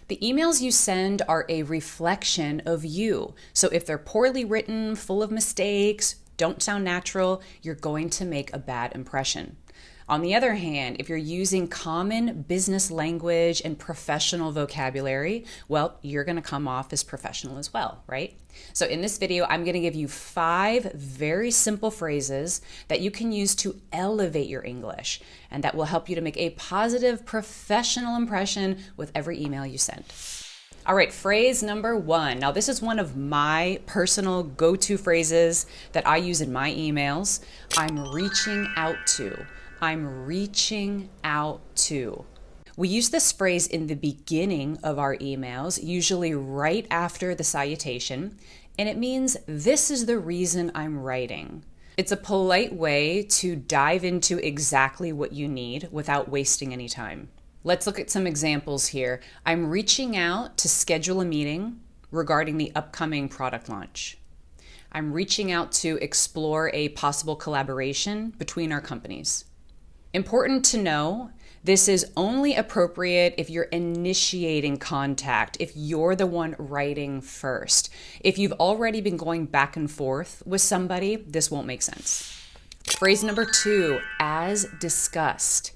The emails you send are a reflection of you. So if they're poorly written, full of mistakes, don't sound natural, you're going to make a bad impression. On the other hand, if you're using common business language and professional vocabulary, well, you're going to come off as professional as well, right? So in this video, I'm going to give you 5 very simple phrases that you can use to elevate your English, and that will help you to make a positive professional impression with every email you send. All right, phrase number 1. Now, this is one of my personal go-to phrases that I use in my emails. I'm reaching out to. I'm reaching out to. We use this phrase in the beginning of our emails, usually right after the salutation, and it means this is the reason I'm writing. It's a polite way to dive into exactly what you need without wasting any time. Let's look at some examples here. I'm reaching out to schedule a meeting regarding the upcoming product launch. I'm reaching out to explore a possible collaboration between our companies. Important to know, this is only appropriate if you're initiating contact, if you're the one writing first. If you've already been going back and forth with somebody, this won't make sense. Phrase number 2, as discussed.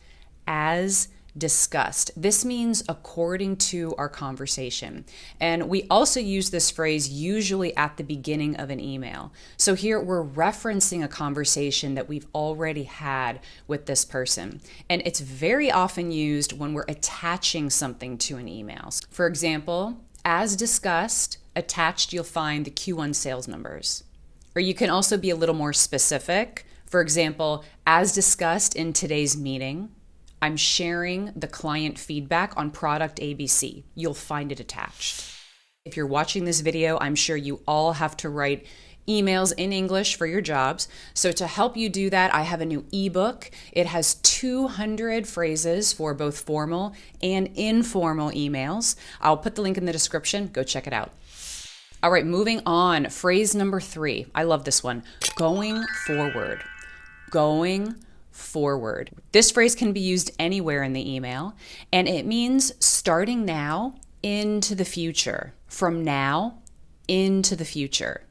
As discussed. This means according to our conversation. And we also use this phrase usually at the beginning of an email. So here we're referencing a conversation that we've already had with this person. And it's very often used when we're attaching something to an email. For example, as discussed, attached you'll find the Q1 sales numbers. Or you can also be a little more specific. For example, as discussed in today's meeting, I'm sharing the client feedback on product ABC. You'll find it attached. If you're watching this video, I'm sure you all have to write emails in English for your jobs. So to help you do that, I have a new ebook. It has 200 phrases for both formal and informal emails. I'll put the link in the description. Go check it out. All right, moving on. Phrase number 3. I love this one. Going forward. Going forward. This phrase can be used anywhere in the email, and it means starting now into the future, from now into the future.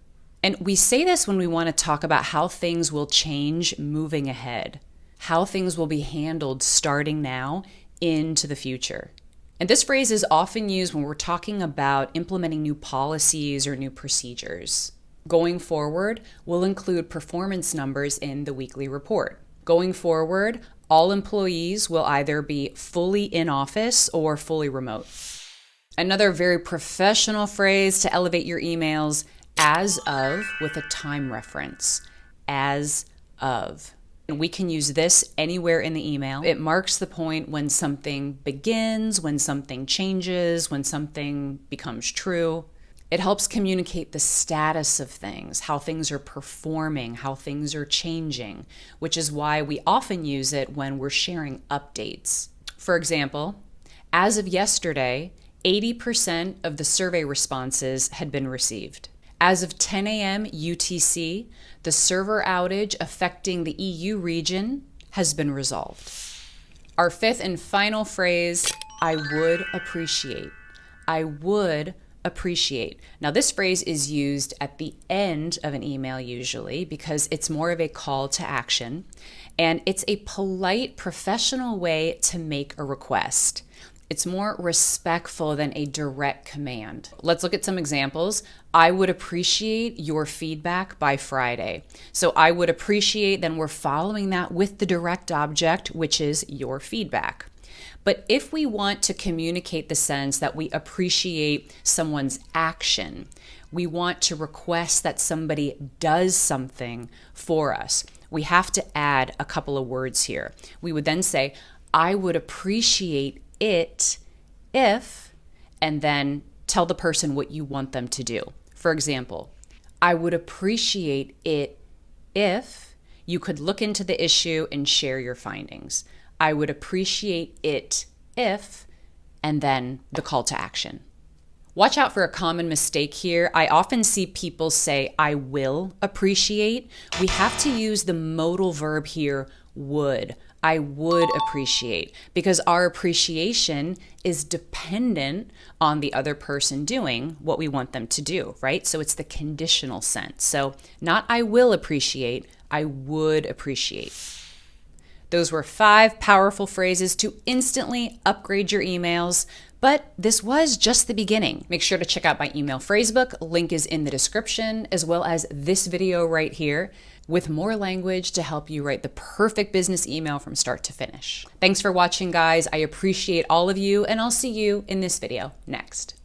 And we say this when we want to talk about how things will change moving ahead, how things will be handled starting now into the future. And this phrase is often used when we're talking about implementing new policies or new procedures. Going forward will include performance numbers in the weekly report. Going forward, all employees will either be fully in office or fully remote. Another very professional phrase to elevate your emails, as of, with a time reference. As of. And we can use this anywhere in the email. It marks the point when something begins, when something changes, when something becomes true. It helps communicate the status of things, how things are performing, how things are changing, which is why we often use it when we're sharing updates. For example, as of yesterday, 80% of the survey responses had been received. As of 10 a.m. UTC, the server outage affecting the EU region has been resolved. Our 5th and final phrase, I would appreciate. I would appreciate. Now, this phrase is used at the end of an email usually because it's more of a call to action, and it's a polite, professional way to make a request. It's more respectful than a direct command. Let's look at some examples. I would appreciate your feedback by Friday. So I would appreciate, then we're following that with the direct object, which is your feedback. But if we want to communicate the sense that we appreciate someone's action, we want to request that somebody does something for us, we have to add a couple of words here. We would then say, I would appreciate it if, and then tell the person what you want them to do. For example, I would appreciate it if you could look into the issue and share your findings. I would appreciate it if, and then the call to action. Watch out for a common mistake here. I often see people say, I will appreciate. We have to use the modal verb here, would. I would appreciate, because our appreciation is dependent on the other person doing what we want them to do, right? So it's the conditional sense. So not I will appreciate, I would appreciate. Those were 5 powerful phrases to instantly upgrade your emails. But this was just the beginning. Make sure to check out my email phrasebook. Link is in the description, as well as this video right here with more language to help you write the perfect business email from start to finish. Thanks for watching, guys. I appreciate all of you, and I'll see you in this video next.